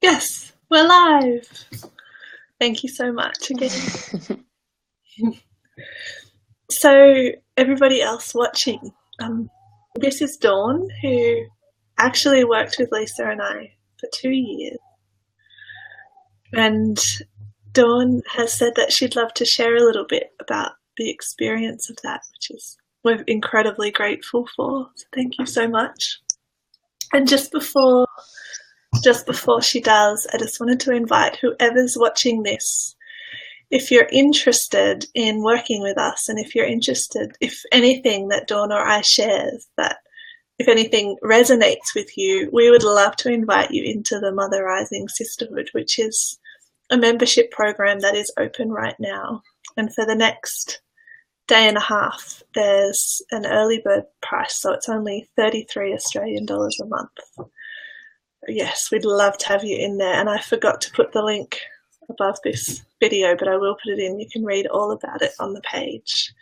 Yes, we're live. Thank you so much again. So, everybody else watching, this is Dawn, who actually worked with Lisa and I for 2 years. And Dawn has said that she'd love to share a little bit about the experience of that, which is we're incredibly grateful for. So thank you so much. And just before she does, I just wanted to invite whoever's watching this, if you're interested in working with us, and if you're interested, if anything that Dawn or I shares, that if anything resonates with you, we would love to invite you into the Mother Rising Sisterhood, which is a membership program that is open right now. And for the next day and a half, there's an early bird price, so it's only 33 Australian dollars a month. Yes, we'd love to have you in there. And I forgot to put the link above this video, but I will put it in. You can read all about it on the page.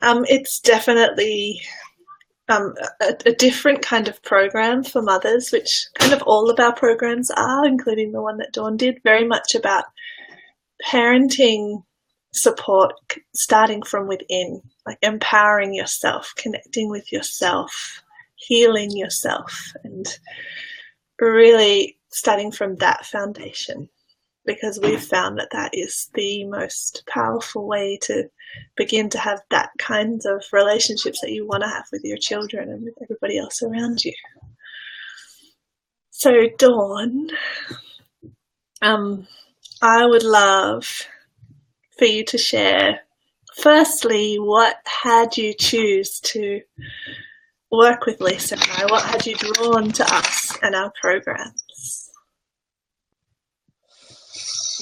It's definitely a different kind of program for mothers, which kind of all of our programs are, including the one that Dawn did, very much about parenting support starting from within, like empowering yourself, connecting with yourself, healing yourself, and really starting from that foundation, because we've found that that is the most powerful way to begin to have that kinds of relationships that you want to have with your children and with everybody else around you. So Dawn, I would love for you to share, firstly, what had you choose to work with Lisa and I? What had you drawn to us and our programs?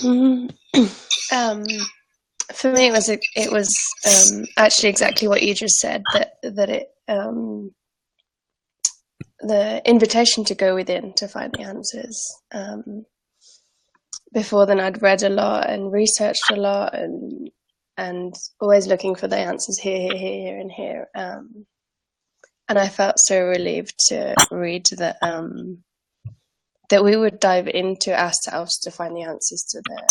For me, it was actually exactly what you just said. That the invitation to go within to find the answers. Before then, I'd read a lot and researched a lot, and always looking for the answers here, and here. And I felt so relieved to read that that we would dive into ourselves to find the answers to the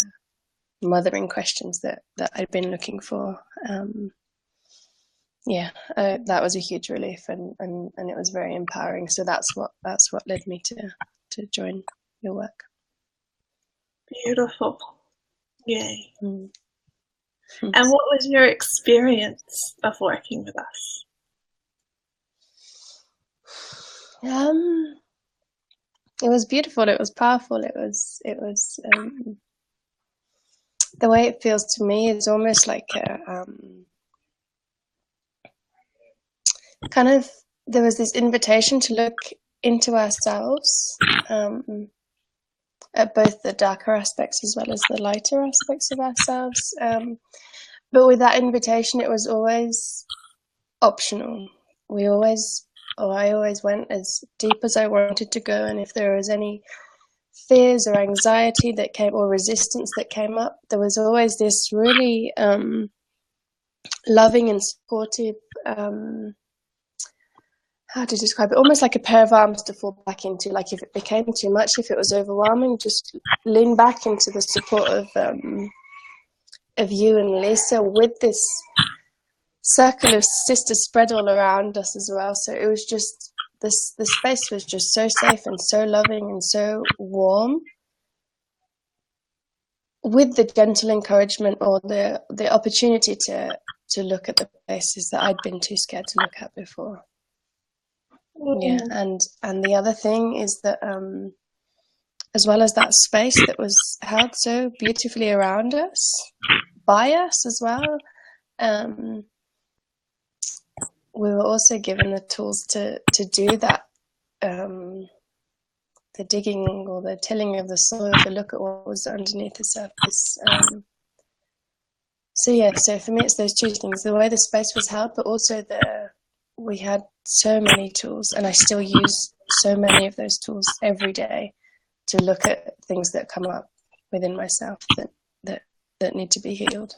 mothering questions that I'd been looking for. That was a huge relief, and it was very empowering. So that's what led me to join your work. Beautiful. Yay. And what was your experience of working with us? It was beautiful. It was powerful. It was the way it feels to me is almost like a kind of, there was this invitation to look into ourselves, at both the darker aspects as well as the lighter aspects of ourselves. But with that invitation, it was always optional. I always went as deep as I wanted to go, and if there was any fears or anxiety that came, or resistance that came up, there was always this really loving and supportive, how to describe it, almost like a pair of arms to fall back into. Like if it became too much, if it was overwhelming, just lean back into the support of you and Lisa, with this circle of sisters spread all around us as well. So it was just, the space was just so safe and so loving and so warm, with the gentle encouragement or the opportunity to look at the places that I'd been too scared to look at before. Yeah, and the other thing is that as well as that space that was held so beautifully around us, by us as well, we were also given the tools to do that, the digging or the tilling of the soil, to look at what was underneath the surface. So for me, it's those two things: the way the space was held, but also we had so many tools, and I still use so many of those tools every day to look at things that come up within myself that need to be healed.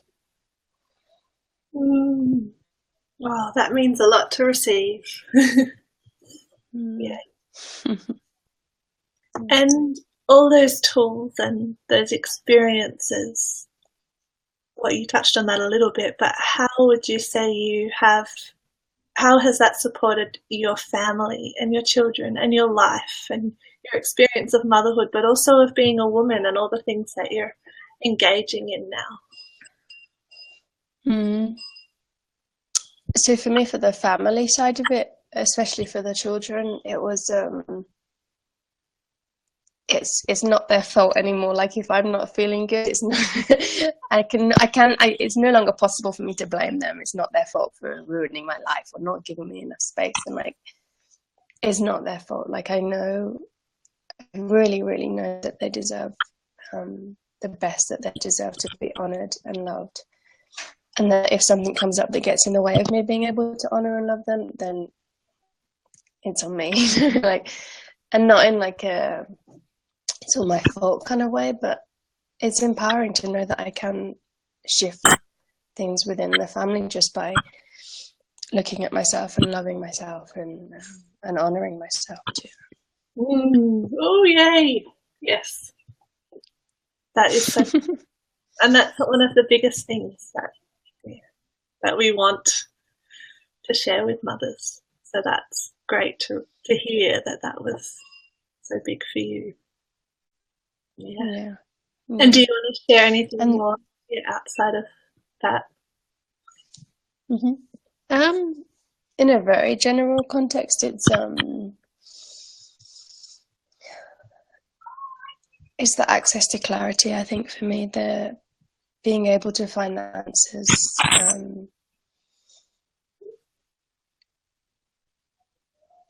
Wow, that means a lot to receive. Yeah. And all those tools and those experiences, well, you touched on that a little bit, but how would you say how has that supported your family and your children and your life and your experience of motherhood, but also of being a woman and all the things that you're engaging in now? So for me, for the family side of it, especially for the children, it was it's not their fault anymore. Like if I'm not feeling good, it's not it's no longer possible for me to blame them. It's not their fault for ruining my life or not giving me enough space, and like it's not their fault. Like I really know that they deserve the best, that they deserve to be honored and loved, and that if something comes up that gets in the way of me being able to honor and love them, then it's on me. Like, and not in like a it's all my fault kind of way, but it's empowering to know that I can shift things within the family just by looking at myself and loving myself and honoring myself too. Oh, yay! Yes, that is so, and that's one of the biggest things that we want to share with mothers. So that's great to hear that was so big for you. Yeah. And do you want to share anything more outside of that? In a very general context, it's the access to clarity. I think for me, the being able to find the answers.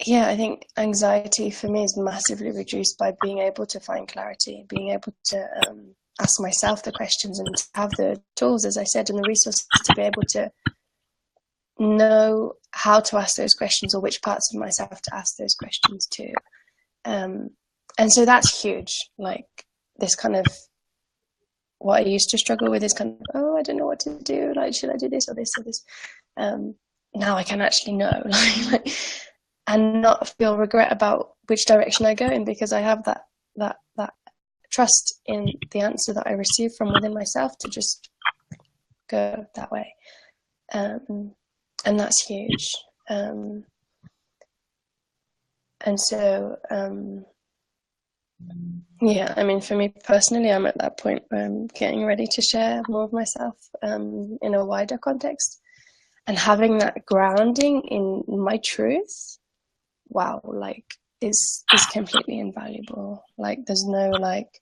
I think anxiety for me is massively reduced by being able to find clarity, being able to ask myself the questions and have the tools, as I said, and the resources to be able to know how to ask those questions or which parts of myself to ask those questions to. And so that's huge. Like this kind of, what I used to struggle with is kind of, I don't know what to do. Like, should I do this or this or this? Now I can actually know, like and not feel regret about which direction I go in, because I have that trust in the answer that I receive from within myself to just go that way. And that's huge. And so, I mean, for me personally, I'm at that point where I'm getting ready to share more of myself in a wider context, and having that grounding in my truth. Wow, like is completely invaluable. Like there's no like,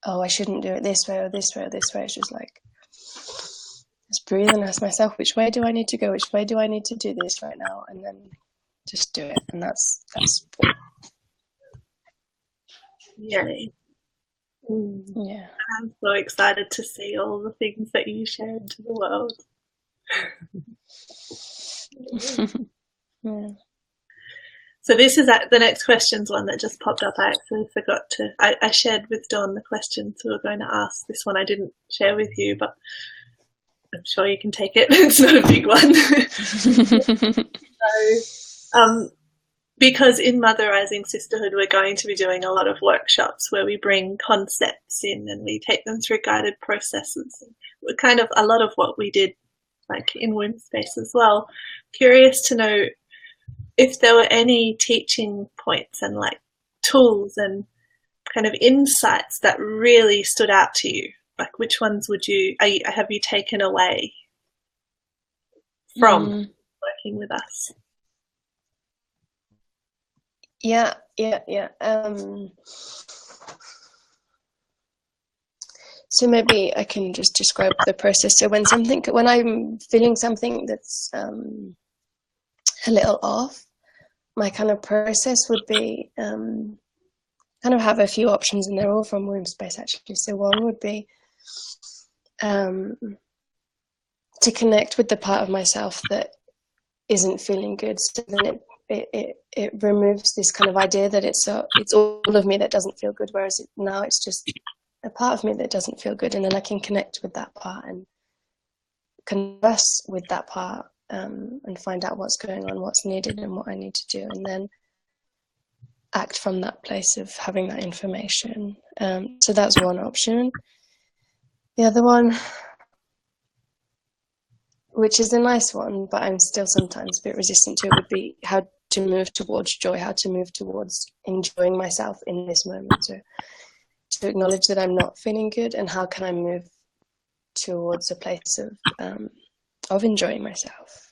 I shouldn't do it this way or this way or this way. It's just like, just breathe and ask myself, which way do I need to go? Which way do I need to do this right now? And then just do it. And that's Yay. Yeah. I'm so excited to see all the things that you share into the world. Yeah. So this is the next question's one that just popped up. I actually forgot to, I shared with Dawn the questions we were going to ask. This one I didn't share with you, but I'm sure you can take it. It's not a big one. So, because in Motherizing Sisterhood, we're going to be doing a lot of workshops where we bring concepts in and we take them through guided processes. We're kind of a lot of what we did like in Womb Space as well. Curious to know if there were any teaching points and like tools and kind of insights that really stood out to you. Like which ones have you taken away from working with us? Yeah. So maybe I can just describe the process. So when I'm feeling something that's a little off, my kind of process would be kind of have a few options, and they're all from Womb Space actually. So one would be to connect with the part of myself that isn't feeling good. So then it removes this kind of idea that it's all of me that doesn't feel good, whereas now it's just a part of me that doesn't feel good, and then I can connect with that part and converse with that part and find out what's going on, what's needed, and what I need to do. And then act from that place of having that information. So that's one option. The other one, which is a nice one, but I'm still sometimes a bit resistant to it, would be how to move towards joy, how to move towards enjoying myself in this moment. So to acknowledge that I'm not feeling good, and how can I move towards a place of enjoying myself.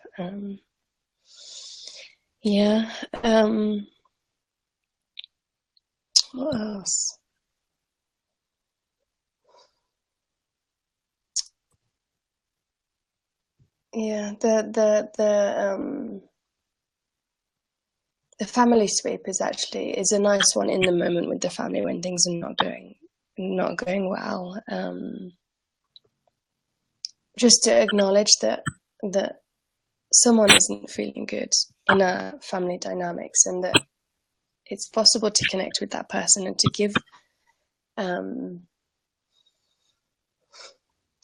What else? Yeah, the family sweep is a nice one in the moment with the family when things are not going well. Just to acknowledge that someone isn't feeling good in our family dynamics, and that it's possible to connect with that person and to give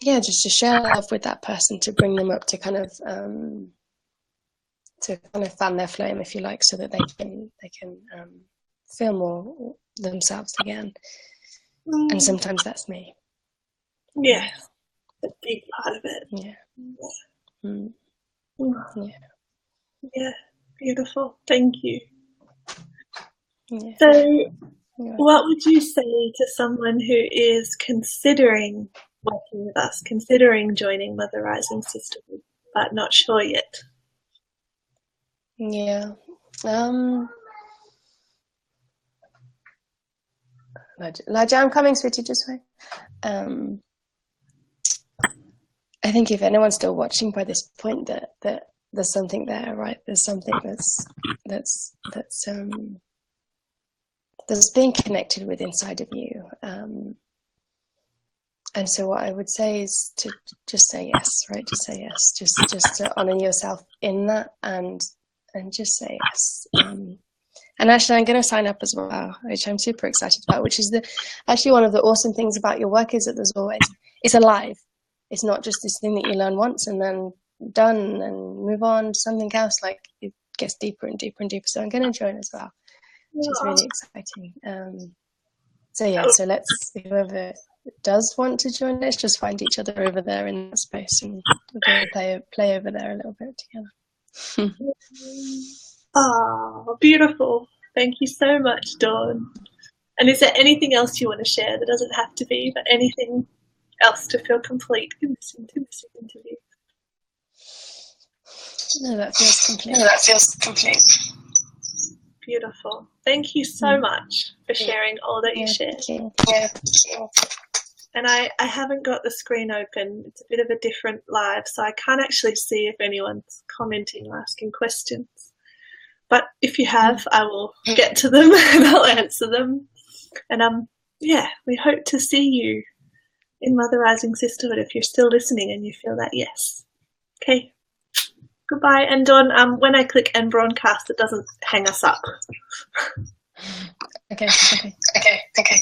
just to share love with that person, to bring them up, to kind of fan their flame, if you like, so that they can feel more themselves again. And sometimes that's me. Yeah, a big part of it. Yeah, beautiful. Thank you. So what would you say to someone who is considering working with us, considering joining Mother Rising Sisterhood, but not sure yet? Elijah, I'm coming, sweetie, just wait. I think if anyone's still watching by this point, that there's something there, right? There's something that's being connected with inside of you. And so what I would say is to just say yes, right? Just say yes. Just to honor yourself in that, and just say yes. And actually, I'm going to sign up as well, which I'm super excited about, which is actually one of the awesome things about your work is that it's alive. It's not just this thing that you learn once and then done and move on to something else. Like, it gets deeper and deeper and deeper. So I'm going to join as well, which is really exciting. So let's, whoever does want to join, let's just find each other over there in that space, and we're going to play over there a little bit together. Oh, beautiful. Thank you so much, Dawn. And is there anything else you want to share? That doesn't have to be, but anything else to feel complete in this interview? No, that feels complete. Beautiful. Thank you so much for sharing all that you shared. Thank you. And I haven't got the screen open. It's a bit of a different live, so I can't actually see if anyone's commenting or asking questions. But if you have, I will get to them and I'll answer them. And we hope to see you in Mother Rising Sisterhood if you're still listening and you feel that yes. Okay. Goodbye. And Dawn, when I click end broadcast, it doesn't hang us up. Okay. Okay.